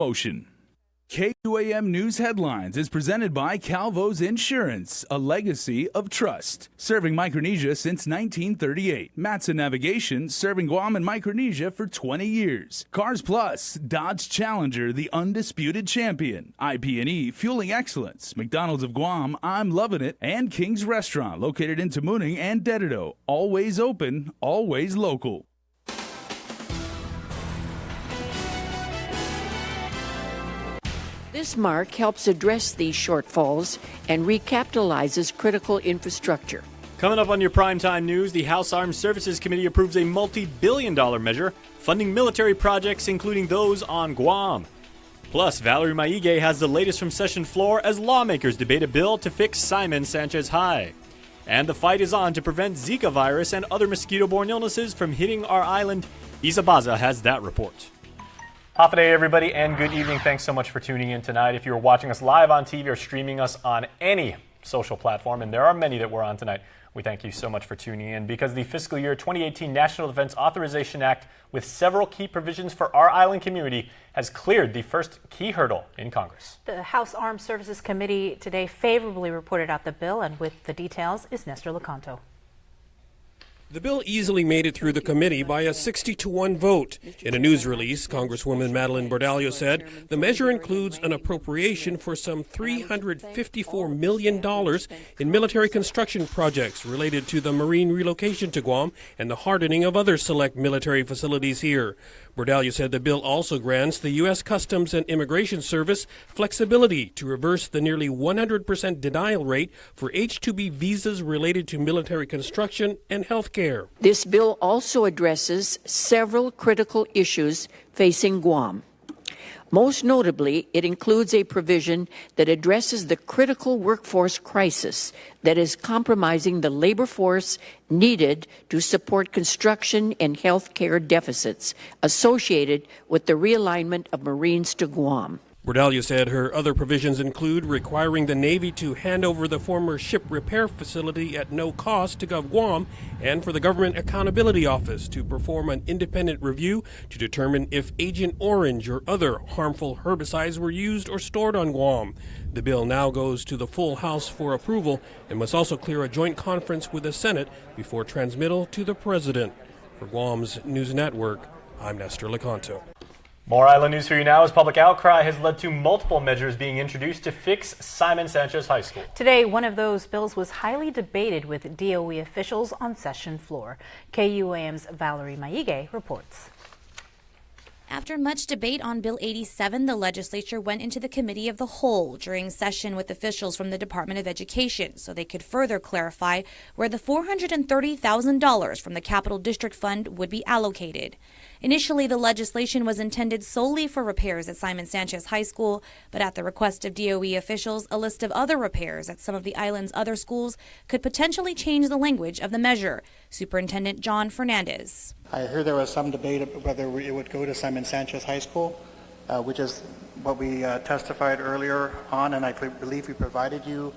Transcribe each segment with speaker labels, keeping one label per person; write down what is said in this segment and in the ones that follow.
Speaker 1: Motion. KUAM News Headlines is presented by Calvo's Insurance, a legacy of trust. Serving Micronesia since 1938. Matson Navigation, serving Guam and Micronesia for 20 years. Cars Plus, Dodge Challenger, the undisputed champion. IP&E, fueling excellence. McDonald's of Guam, I'm loving it. And King's Restaurant, located in Tamuning and Dededo. Always open, always local.
Speaker 2: This mark helps address these shortfalls and recapitalizes critical infrastructure.
Speaker 3: Coming up on your primetime news, the House Armed Services Committee approves a multi-billion-dollar measure funding military projects, including those on Guam. Plus, Valerie Maige has the latest from session floor as lawmakers debate a bill to fix Sanchez High. And the fight is on to prevent Zika virus and other mosquito-borne illnesses from hitting our island. Isa Baza has that report. Half a day, everybody, and good evening. Thanks so much for tuning in tonight. If you're watching us live on TV or streaming us on any social platform, and there are many that we're on tonight, we thank you so much for tuning in, because the fiscal year 2018 National Defense Authorization Act, with several key provisions for our island community, has cleared the first key hurdle in Congress.
Speaker 4: The House Armed Services Committee today favorably reported out the bill, and with the details is Nestor Lecanto.
Speaker 5: The bill easily made it through the committee by a 60-1 vote. In a news release, Congresswoman Madeline Bordallo said the measure includes an appropriation for some $354 million in military construction projects related to the Marine relocation to Guam and the hardening of other select military facilities here. Bordallo said the bill also grants the U.S. Customs and Immigration Service flexibility to reverse the nearly 100% denial rate for H-2B visas related to military construction and health care.
Speaker 2: This bill also addresses several critical issues facing Guam. Most notably, it includes a provision that addresses the critical workforce crisis that is compromising the labor force needed to support construction and health care deficits associated with the realignment of Marines to Guam.
Speaker 5: Bordallo said her other provisions include requiring the Navy to hand over the former ship repair facility at no cost to GovGuam, and for the Government Accountability Office to perform an independent review to determine if Agent Orange or other harmful herbicides were used or stored on Guam. The bill now goes to the full House for approval and must also clear a joint conference with the Senate before transmittal to the President. For Guam's News Network, I'm Nestor Lecanto.
Speaker 3: More island news for you now, as public outcry has led to multiple measures being introduced to fix Sanchez High School.
Speaker 4: Today, one of those bills was highly debated with DOE officials on session floor. KUAM's Valerie Maige reports.
Speaker 6: After much debate on Bill 87, the legislature went into the Committee of the Whole during session with officials from the Department of Education so they could further clarify where the $430,000 from the Capital District Fund would be allocated. Initially, the legislation was intended solely for repairs at Sanchez High School, but at the request of DOE officials, a list of other repairs at some of the island's other schools could potentially change the language of the measure. Superintendent John Fernandez.
Speaker 7: I heard there was some debate about whether it would go to Sanchez High School, which is what we testified earlier on, and I believe we provided you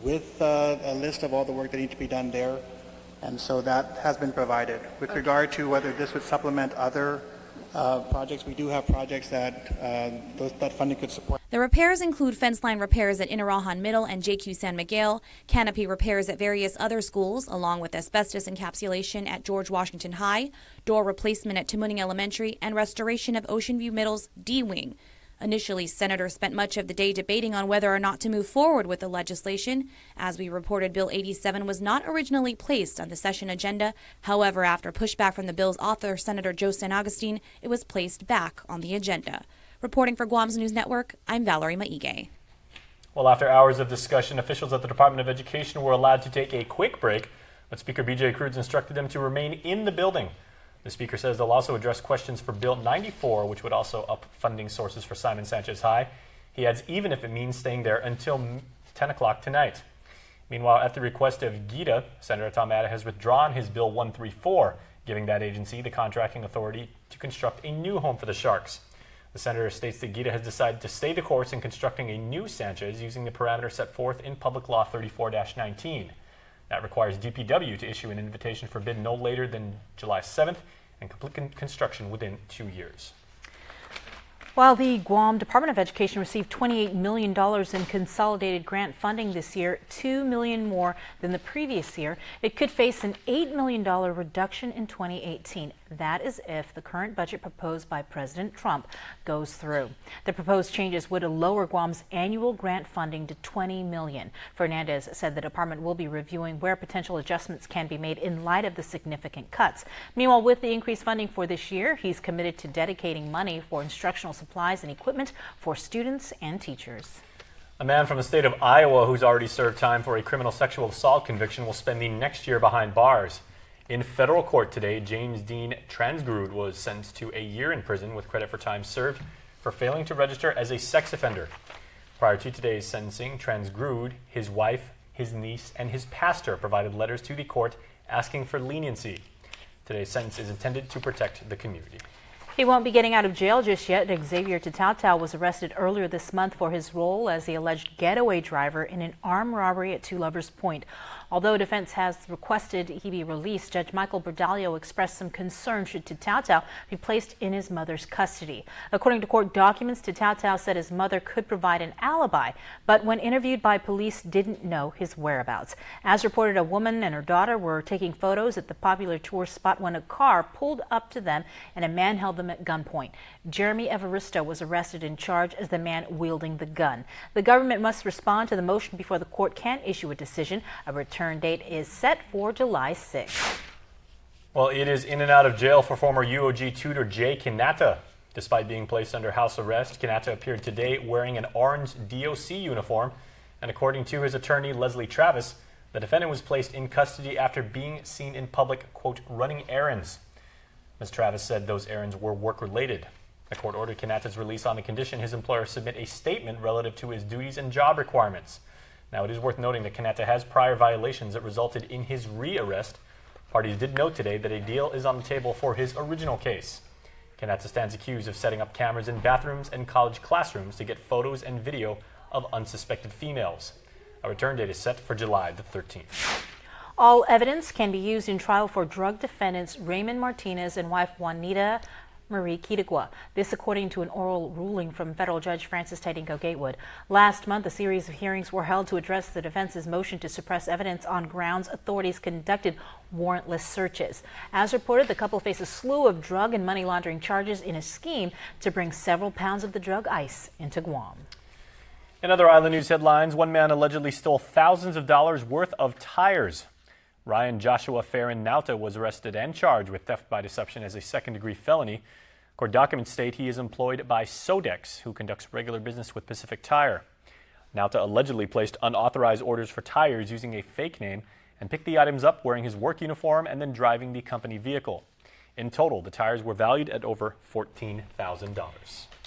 Speaker 7: with a list of all the work that needs to be done there. And so that has been provided. With regard to whether this would supplement other projects, we do have projects that that funding could support.
Speaker 6: The repairs include fence line repairs at Inarajan Middle and JQ San Miguel, canopy repairs at various other schools, along with asbestos encapsulation at George Washington High, door replacement at Tamuning Elementary, and restoration of Ocean View Middle's D Wing. Initially, senators spent much of the day debating on whether or not to move forward with the legislation. As we reported, Bill 87 was not originally placed on the session agenda. However, after pushback from the bill's author, Senator Joe San Agustin, it was placed back on the agenda. Reporting for Guam's News Network, I'm Valerie Maige.
Speaker 3: Well, after hours of discussion, officials at the Department of Education were allowed to take a quick break, but Speaker B.J. Cruz instructed them to remain in the building. The Speaker says they'll also address questions for Bill 94, which would also up funding sources for Sanchez High. He adds, even if it means staying there until 10 o'clock tonight. Meanwhile, at the request of GITA, Senator Tom Atta has withdrawn his Bill 134, giving that agency the contracting authority to construct a new home for the Sharks. The senator states that GITA has decided to stay the course in constructing a new Sanchez using the parameters set forth in Public Law 34-19. That requires DPW to issue an invitation for bid no later than July 7th and complete construction within 2 years.
Speaker 4: While the Guam Department of Education received $28 million in consolidated grant funding this year, $2 million more than the previous year, it could face an $8 million reduction in 2018. That is if the current budget proposed by President Trump goes through. The proposed changes would lower Guam's annual grant funding to $20 million. Fernandez said the department will be reviewing where potential adjustments can be made in light of the significant cuts. Meanwhile, with the increased funding for this year, he's committed to dedicating money for instructional supplies and equipment for students and teachers.
Speaker 3: A man from the state of Iowa who's already served time for a criminal sexual assault conviction will spend the next year behind bars. In federal court today, James Dean Transgrud was sentenced to a year in prison with credit for time served for failing to register as a sex offender. Prior to today's sentencing, Transgrud, his wife, his niece, and his pastor provided letters to the court asking for leniency. Today's sentence is intended to protect the community.
Speaker 4: He won't be getting out of jail just yet. Xavier Tatao was arrested earlier this month for his role as the alleged getaway driver in an armed robbery at Two Lovers Point. Although defense has requested he be released, Judge Michael Bordallo expressed some concern should Tatao be placed in his mother's custody. According to court documents, Tatao said his mother could provide an alibi, but when interviewed by police, didn't know his whereabouts. As reported, a woman and her daughter were taking photos at the popular tourist spot when a car pulled up to them and a man held them at gunpoint. Jeremy Evaristo was arrested and charged as the man wielding the gun. The government must respond to the motion before the court can issue a decision. A return date is set for July 6th.
Speaker 3: Well, it is in and out of jail for former UOG tutor Jay Kanata. Despite being placed under house arrest, Kanata appeared today wearing an orange DOC uniform. And according to his attorney, Leslie Travis, the defendant was placed in custody after being seen in public, quote, running errands. Ms. Travis said those errands were work-related. The court ordered Kanata's release on the condition his employer submit a statement relative to his duties and job requirements. Now, it is worth noting that Kanata has prior violations that resulted in his re-arrest. Parties did note today that a deal is on the table for his original case. Kanata stands accused of setting up cameras in bathrooms and college classrooms to get photos and video of unsuspected females. A return date is set for July the 13th.
Speaker 4: All evidence can be used in trial for drug defendants Raymond Martinez and wife Juanita Marie Quirigua. This according to an oral ruling from federal judge Francis Tidinko Gatewood. Last month, a series of hearings were held to address the defense's motion to suppress evidence on grounds authorities conducted warrantless searches. As reported, the couple face a slew of drug and money laundering charges in a scheme to bring several pounds of the drug ice into Guam.
Speaker 3: In other island news headlines, one man allegedly stole thousands of dollars worth of tires. Ryan Joshua Farron Nauta was arrested and charged with theft by deception as a second-degree felony. Court documents state he is employed by Sodex, who conducts regular business with Pacific Tire. Nauta allegedly placed unauthorized orders for tires using a fake name and picked the items up wearing his work uniform and then driving the company vehicle. In total, the tires were valued at over $14,000.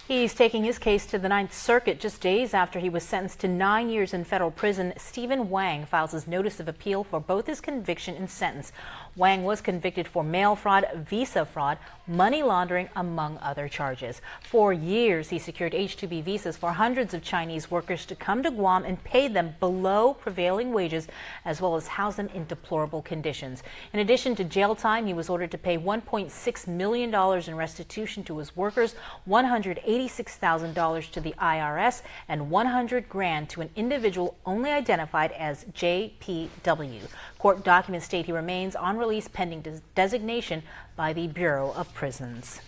Speaker 4: He's taking his case to the Ninth Circuit just days after he was sentenced to 9 years in federal prison. Stephen Wang files his notice of appeal for both his conviction and sentence. Wang was convicted for mail fraud, visa fraud, money laundering, among other charges. For years, he secured H-2B visas for hundreds of Chinese workers to come to Guam and pay them below prevailing wages, as well as house them in deplorable conditions. In addition to jail time, he was ordered to pay $1.6 million in restitution to his workers, $186,000 to the IRS, and $100,000 to an individual only identified as JPW. Court documents state he remains on release pending designation by the Bureau of Prisons.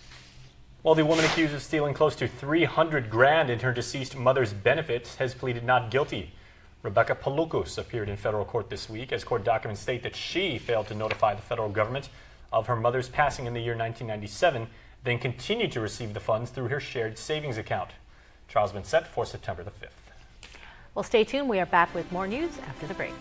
Speaker 3: Well, the woman accused of stealing close to $300,000 in her deceased mother's benefits has pleaded not guilty. Rebecca Palucos appeared in federal court this week as court documents state that she failed to notify the federal government of her mother's passing in the year 1997, then continued to receive the funds through her shared savings account. Trial's been set for September the 5th.
Speaker 4: Well, stay tuned. We are back with more news after the break.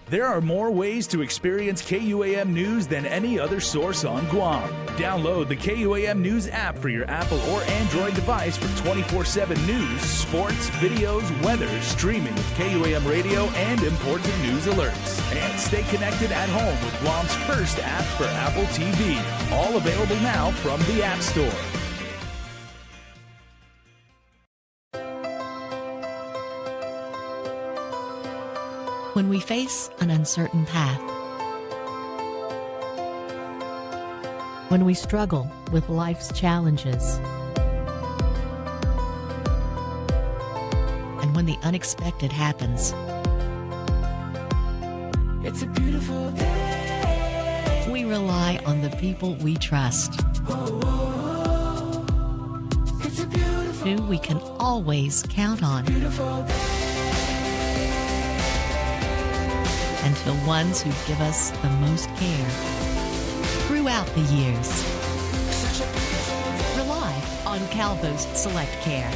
Speaker 1: There are more ways to experience KUAM News than any other source on Guam. Download the KUAM News app for your Apple or Android device for 24/7 news, sports, videos, weather, streaming with KUAM radio, and important news alerts. And stay connected at home with Guam's first app for Apple TV. All available now from the App Store.
Speaker 8: When we face an uncertain path, when we struggle with life's challenges, when the unexpected happens.
Speaker 9: It's a beautiful day.
Speaker 8: We rely on the people we trust,
Speaker 9: It's a beautiful,
Speaker 8: who we can always count on,
Speaker 9: beautiful day.
Speaker 8: and to the ones who give us the most care throughout the years.
Speaker 9: Such a beautiful day.
Speaker 8: Rely on Calvo's Select Care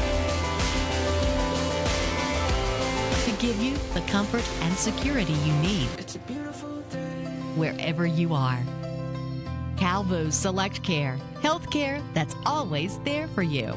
Speaker 8: to give you the comfort and security you need
Speaker 9: It's a beautiful day.
Speaker 8: wherever you are. Calvo's Select Care, health care that's always there for you.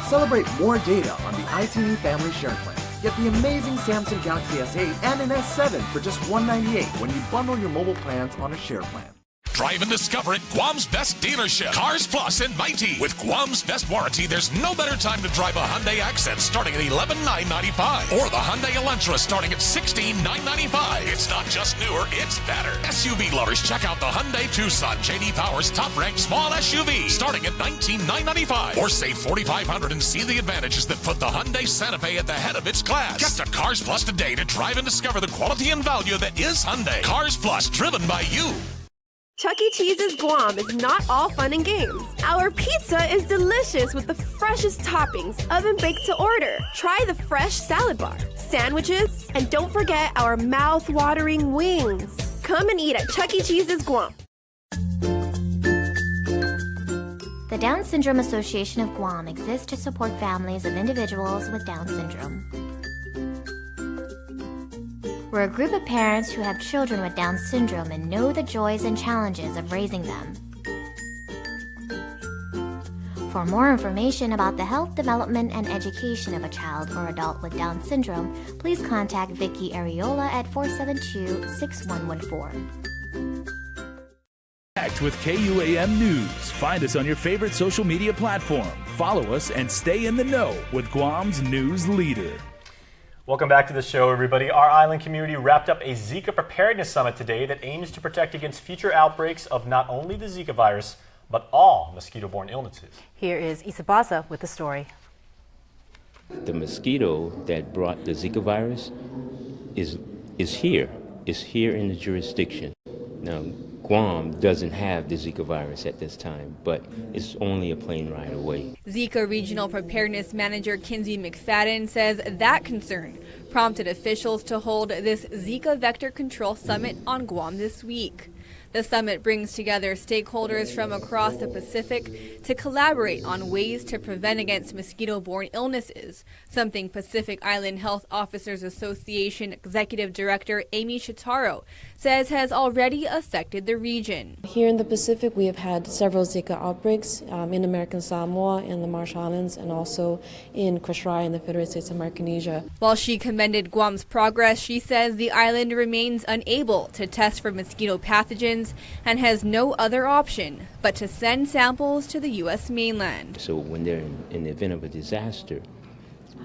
Speaker 10: Celebrate more data on the ITE Family Share Plan. Get the amazing Samsung Galaxy S8 and an S7 for just $198 when you bundle your mobile plans on a share plan.
Speaker 11: Drive and discover at Guam's best dealership, Cars Plus in Mighty. With Guam's best warranty, there's no better time to drive a Hyundai Accent starting at $11,995 or the Hyundai Elantra starting at $16,995. It's not just newer, it's better. SUV lovers, check out the Hyundai Tucson, J.D. Power's top-ranked small SUV starting at $19,995 or save $4,500 and see the advantages that put the Hyundai Santa Fe at the head of its class. Get to Cars Plus today to drive and discover the quality and value that is Hyundai. Cars Plus, driven by you.
Speaker 12: Chuck E. Cheese's Guam is not all fun and games. Our pizza is delicious with the freshest toppings, oven-baked to order. Try the fresh salad bar, sandwiches, and don't forget our mouth-watering wings. Come and eat at Chuck E. Cheese's Guam.
Speaker 13: The Down Syndrome Association of Guam exists to support families of individuals with Down syndrome. We're a group of parents who have children with Down syndrome and know the joys and challenges of raising them. For more information about the health, development, and education of a child or adult with Down syndrome, please contact Vicky Areola at 472-6114.
Speaker 1: Connect with KUAM News. Find us on your favorite social media platform. Follow us and stay in the know with Guam's news leader.
Speaker 3: Welcome back to the show, everybody. Our island community wrapped up a Zika preparedness summit today that aims to protect against future outbreaks of not only the Zika virus, but all mosquito-borne illnesses.
Speaker 4: Here is Isabaza with the story.
Speaker 14: The mosquito that brought the Zika virus is here in the jurisdiction. Now, Guam doesn't have the Zika virus at this time, but it's only a plane ride away.
Speaker 15: Zika Regional Preparedness Manager Kinsey McFadden says that concern prompted officials to hold this Zika Vector Control Summit on Guam this week. The summit brings together stakeholders from across the Pacific to collaborate on ways to prevent against mosquito-borne illnesses, something Pacific Island Health Officers Association Executive Director Amy Shitaro says has already affected the region.
Speaker 16: Here in the Pacific, we have had several Zika outbreaks in American Samoa, in the Marshall Islands, and also in Kusrai in the Federated States of Micronesia.
Speaker 15: While she commended Guam's progress, she says the island remains unable to test for mosquito pathogens and has no other option but to send samples to the U.S. mainland.
Speaker 14: So when they're in the event of a disaster,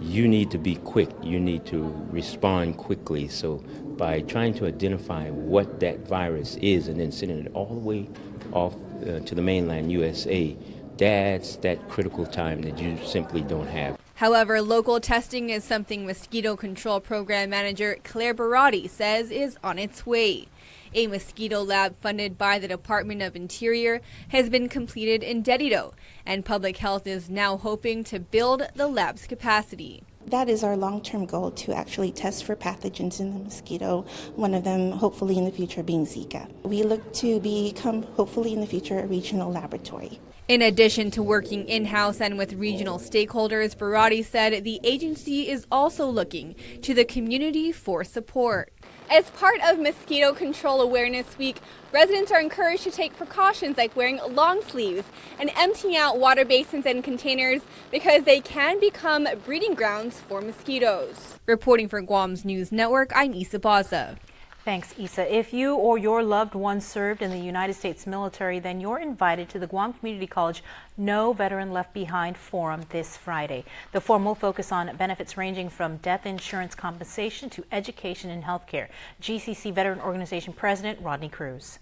Speaker 14: you need to be quick. You need to respond quickly. So by trying to identify what that virus is and then sending it all the way off to the mainland USA, that's that critical time that you simply don't have.
Speaker 15: However, local testing is something Mosquito Control Program Manager Claire Barati says is on its way. A mosquito lab funded by the Department of Interior has been completed in Dedido, and Public Health is now hoping to build the lab's capacity.
Speaker 17: That is our long-term goal, to actually test for pathogens in the mosquito, one of them hopefully in the future being Zika. We look to become, hopefully in the future, a regional laboratory.
Speaker 15: In addition to working in-house and with regional stakeholders, Barati said the agency is also looking to the community for support.
Speaker 18: As part of Mosquito Control Awareness Week, residents are encouraged to take precautions like wearing long sleeves and emptying out water basins and containers because they can become breeding grounds for mosquitoes.
Speaker 15: Reporting for Guam's News Network, I'm Isabaza.
Speaker 4: Thanks, Isa. If you or your loved one served in the United States military, then you're invited to the Guam Community College No Veteran Left Behind Forum this Friday. The forum will focus on benefits ranging from death insurance compensation to education and health care. GCC Veteran Organization President Rodney Cruz.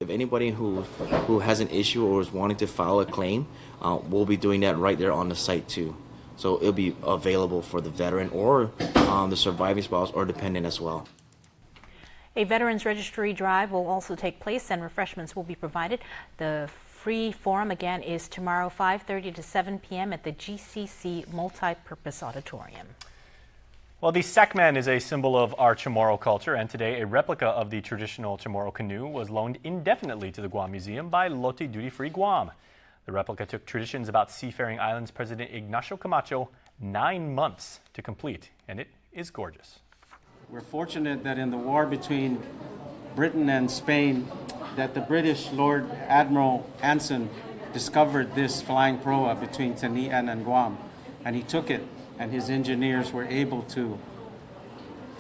Speaker 19: If anybody who has an issue or is wanting to file a claim, we'll be doing that right there on the site too. So it'll be available for the veteran or the surviving spouse or dependent as well.
Speaker 4: A Veterans Registry drive will also take place and refreshments will be provided. The free forum again is tomorrow 5:30 to 7 p.m. at the GCC Multi-Purpose Auditorium.
Speaker 3: Well, the Sakman is a symbol of our Chamorro culture, and today a replica of the traditional Chamorro canoe was loaned indefinitely to the Guam Museum by Loti Duty Free Guam. The replica took Traditions About Seafaring Islands President Ignacio Camacho 9 months to complete, and it is gorgeous.
Speaker 20: We're fortunate that in the war between Britain and Spain, that the British Lord Admiral Anson discovered this flying proa between Tanian and Guam, and he took it, and his engineers were able to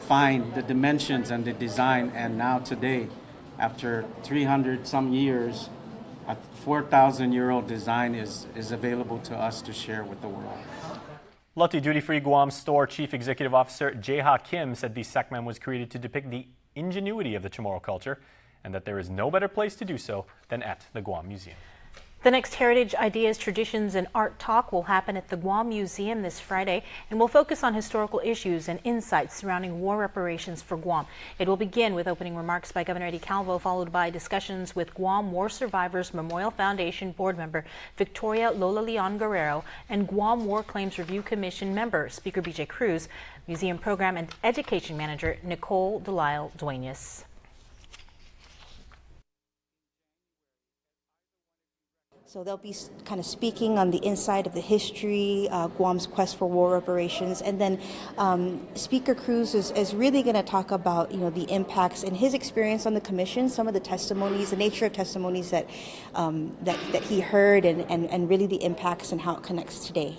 Speaker 20: find the dimensions and the design, and now today, after 300 some years, a 4,000-year-old design is available to us to share with the world.
Speaker 3: Loti Duty Free Guam Store Chief Executive Officer Jae-ha Kim said the Sakman was created to depict the ingenuity of the Chamorro culture and that there is no better place to do so than at the Guam Museum.
Speaker 4: The next Heritage Ideas, Traditions, and Art Talk will happen at the Guam Museum this Friday and will focus on historical issues and insights surrounding war reparations for Guam. It will begin with opening remarks by Governor Eddie Calvo, followed by discussions with Guam War Survivors Memorial Foundation board member Victoria Lola Leon Guerrero and Guam War Claims Review Commission member Speaker BJ Cruz, Museum Program and Education Manager Nicole Delisle Duenas.
Speaker 21: So they'll be kind of speaking on the inside of the history, Guam's quest for war reparations, and then Speaker Cruz is really going to talk about the impacts and his experience on the commission, some of the testimonies, the nature of testimonies that he heard, and really the impacts and how it connects today.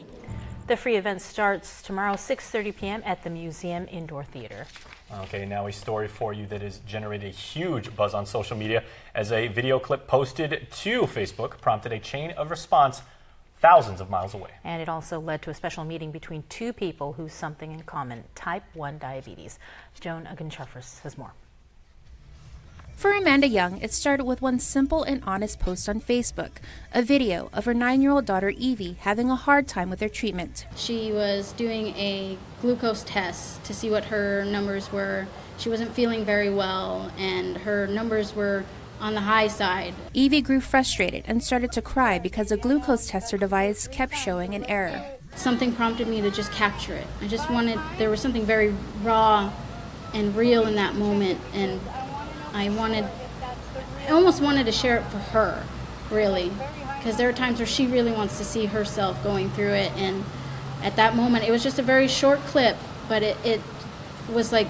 Speaker 4: The free event starts tomorrow 6:30 p.m. at the Museum Indoor Theater.
Speaker 3: Okay, now a story for you that has generated a huge buzz on social media as a video clip posted to Facebook prompted a chain of response thousands of miles away.
Speaker 4: And it also led to a special meeting between two people who have something in common, type 1 diabetes. Joan Aguncharfers has more.
Speaker 6: For Amanda Young, it started with one simple and honest post on Facebook, a video of her 9-year-old daughter Evie having a hard time with her treatment.
Speaker 22: She was doing a glucose test to see what her numbers were. She wasn't feeling very well, and her numbers were on the high side.
Speaker 6: Evie grew frustrated and started to cry because the glucose tester device kept showing an error.
Speaker 22: Something prompted me to just capture it. There was something very raw and real in that moment, and I almost wanted to share it for her, really, because there are times where she really wants to see herself going through it, and at that moment, it was just a very short clip, but it was like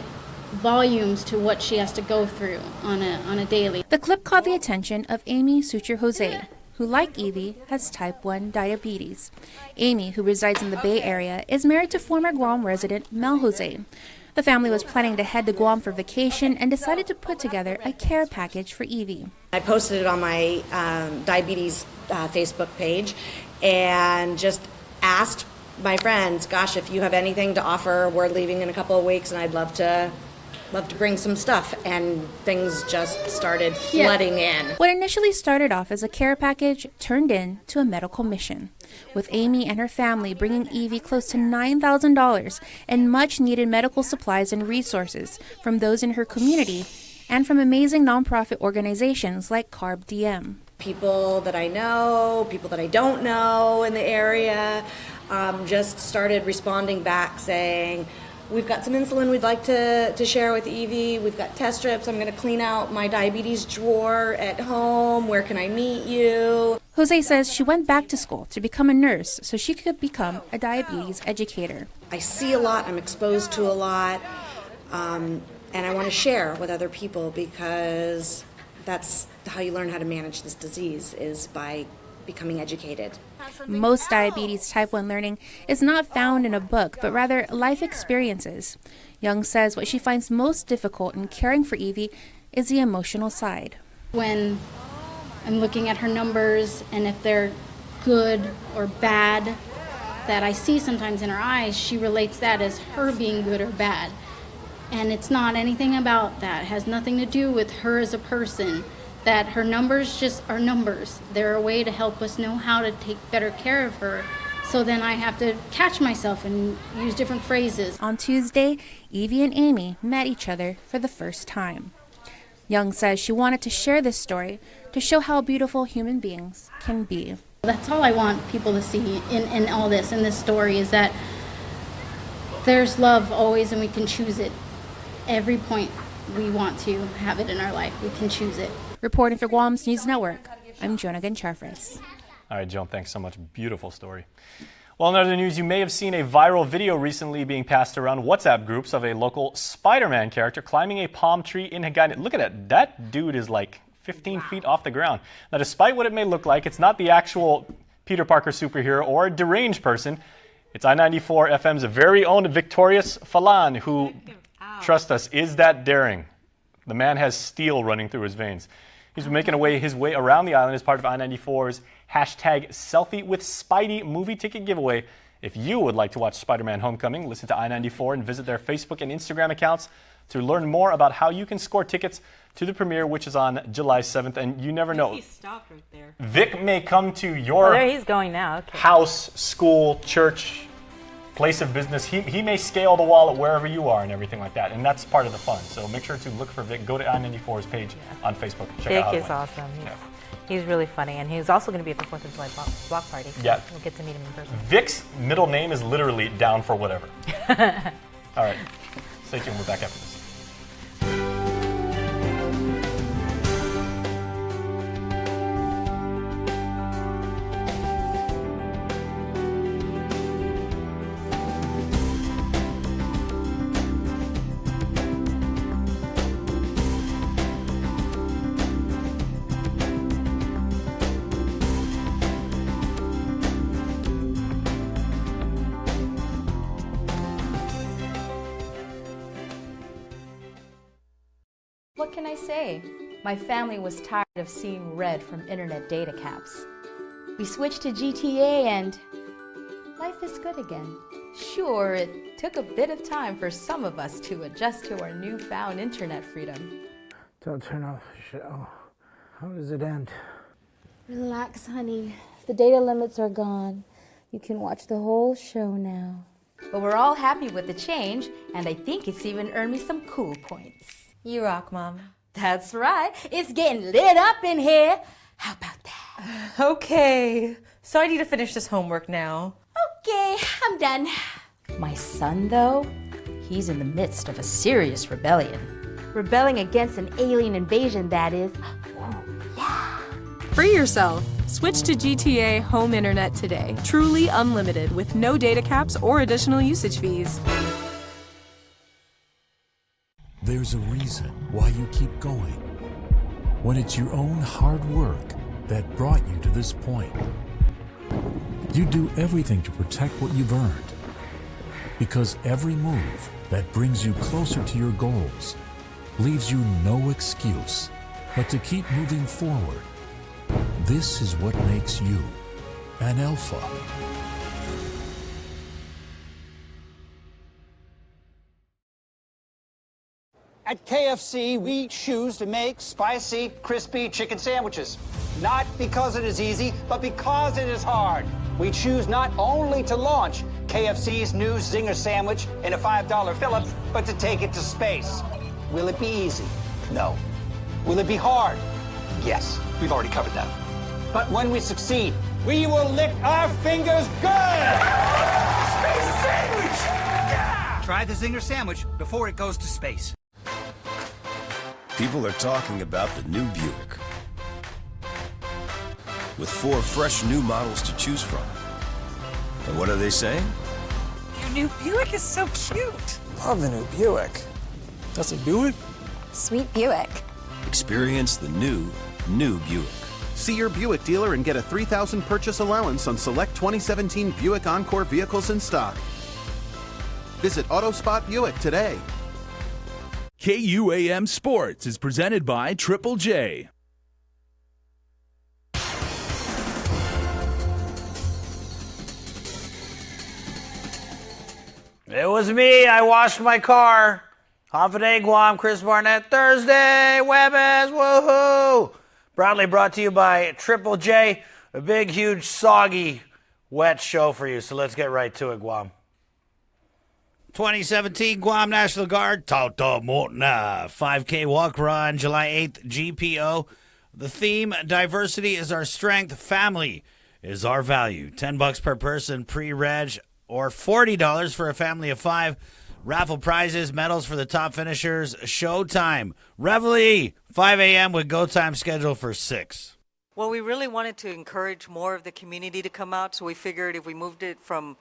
Speaker 22: volumes to what she has to go through on a daily.
Speaker 6: The clip caught the attention of Amy Sucher Jose, who, like Evie, has type 1 diabetes. Amy, who resides in the Bay Area, is married to former Guam resident Mel Jose. The family was planning to head to Guam for vacation and decided to put together a care package for Evie.
Speaker 23: I posted it on my diabetes Facebook page and just asked my friends, gosh, if you have anything to offer, we're leaving in a couple of weeks and I'd love to bring some stuff, and things just started flooding in.
Speaker 6: What initially started off as a care package turned into a medical mission, with Amy and her family bringing Evie close to $9,000 and much-needed medical supplies and resources from those in her community and from amazing nonprofit organizations like Carb DM.
Speaker 23: People that I know, people that I don't know in the area, just started responding back saying, we've got some insulin we'd like to share with Evie. We've got test strips. I'm going to clean out my diabetes drawer at home. Where can I meet you?
Speaker 6: Jose says she went back to school to become a nurse so she could become a diabetes educator.
Speaker 23: I see a lot. I'm exposed to a lot. And I want to share with other people because that's how you learn how to manage this disease, is by becoming educated.
Speaker 6: Most diabetes type 1 learning is not found in a book, but rather life experiences. Young says what she finds most difficult in caring for Evie is the emotional side.
Speaker 22: When I'm looking at her numbers and if they're good or bad, that I see sometimes in her eyes, she relates that as her being good or bad. And it's not anything about that. It has nothing to do with her as a person. That her numbers just are numbers. They're a way to help us know how to take better care of her. So then I have to catch myself and use different phrases.
Speaker 6: On Tuesday, Evie and Amy met each other for the first time. Young says she wanted to share this story to show how beautiful human beings can be.
Speaker 22: That's all I want people to see in all this, in this story, is that there's love always and we can choose it. Every point we want to have it in our life, we can choose it.
Speaker 6: Reporting for Guam's News Network, I'm Jonah Gonçalves.
Speaker 3: All right, Joan, thanks so much. Beautiful story. Well, in other news, you may have seen a viral video recently being passed around WhatsApp groups of a local Spider-Man character climbing a palm tree in Hagana. Look at that. That dude is like 15 feet off the ground. Now, despite what it may look like, it's not the actual Peter Parker superhero or a deranged person. It's I-94 FM's very own Victorious Falan, who, trust us, is that daring. The man has steel running through his veins. He's been making his way around the island as part of I-94's hashtag Selfie with Spidey movie ticket giveaway. If you would like to watch Spider-Man Homecoming, listen to I-94 and visit their Facebook and Instagram accounts to learn more about how you can score tickets to the premiere, which is on July 7th. And you never know.
Speaker 2: He stopped right there.
Speaker 3: Vic may come to your
Speaker 4: there he's going now. Okay.
Speaker 3: house, school, church, place of business. He may scale the wall at wherever you are and everything like that. And that's part of the fun. So make sure to look for Vic. Go to I-94's page on Facebook. Check out how
Speaker 4: Vic is awesome. He's really funny. And he's also going to be at the 4th of July block party. So
Speaker 3: yeah.
Speaker 4: We'll get to meet him in person.
Speaker 3: Vic's middle name is literally down for whatever. All right. Stay tuned. We're back after this.
Speaker 5: What can I say? My family was tired of seeing red from internet data caps. We switched to GTA and life is good again. Sure, it took a bit of time for some of us to adjust to our newfound internet freedom.
Speaker 7: Don't turn off the show. How does it end?
Speaker 24: Relax, honey. The data limits are gone. You can watch the whole show now.
Speaker 5: But we're all happy with the change, and I think it's even earned me some cool points.
Speaker 2: You rock, Mom.
Speaker 5: That's right. It's getting lit up in here. How about that?
Speaker 2: Okay. So I need to finish this homework now.
Speaker 5: Okay, I'm done. My son, though, he's in the midst of a serious rebellion. Rebelling against an alien invasion, that is.
Speaker 25: Free yourself. Switch to GTA Home Internet today. Truly unlimited with no data caps or additional usage fees.
Speaker 26: There's a reason why you keep going. When it's your own hard work that brought you to this point. You do everything to protect what you've earned. Because every move that brings you closer to your goals leaves you no excuse but to keep moving forward. This is what makes you an alpha.
Speaker 27: At KFC, we choose to make spicy, crispy chicken sandwiches. Not because it is easy, but because it is hard. We choose not only to launch KFC's new Zinger sandwich in a $5 fill-up, but to take it to space. Will it be easy? No. Will it be hard? Yes. We've already covered that. But when we succeed, we will lick our fingers good! Space sandwich! Yeah! Try the Zinger sandwich before it goes to space.
Speaker 28: People are talking about the new Buick. With 4 fresh new models to choose from. And what are they saying?
Speaker 29: Your new Buick is so cute.
Speaker 28: Love the new Buick. That's a Buick?
Speaker 29: Sweet Buick.
Speaker 28: Experience the new Buick.
Speaker 30: See your Buick dealer and get a $3,000 purchase allowance on select 2017 Buick Encore vehicles in stock. Visit Autospot Buick today.
Speaker 1: KUAM Sports is presented by Triple J.
Speaker 8: It was me. I washed my car. Half a day, Guam, Chris Barnett, Thursday, Webes, woohoo! Proudly brought to you by Triple J, a big, huge, soggy, wet show for you. So let's get right to it, Guam.
Speaker 9: 2017 Guam National Guard, Tauta Motna, 5K walk run, July 8th, GPO. The theme, diversity is our strength, family is our value. $10 per person, pre-reg, or $40 for a family of 5. Raffle prizes, medals for the top finishers, showtime. Reveille, 5 a.m. with go time scheduled for 6.
Speaker 10: Well, we really wanted to encourage more of the community to come out, so we figured if we moved it from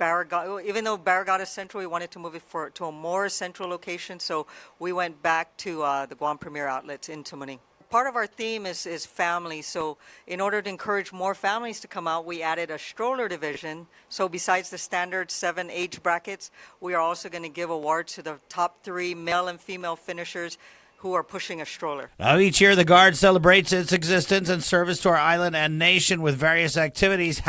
Speaker 10: Barragata, even though Barragata is central, we wanted to move it to a more central location, so we went back to the Guam Premier Outlets in Tumuni. Part of our theme is family, so in order to encourage more families to come out, we added a stroller division. So besides the standard 7 age brackets, we are also going to give awards to the top 3 male and female finishers who are pushing a stroller.
Speaker 9: Now, each year, the Guard celebrates its existence and service to our island and nation with various activities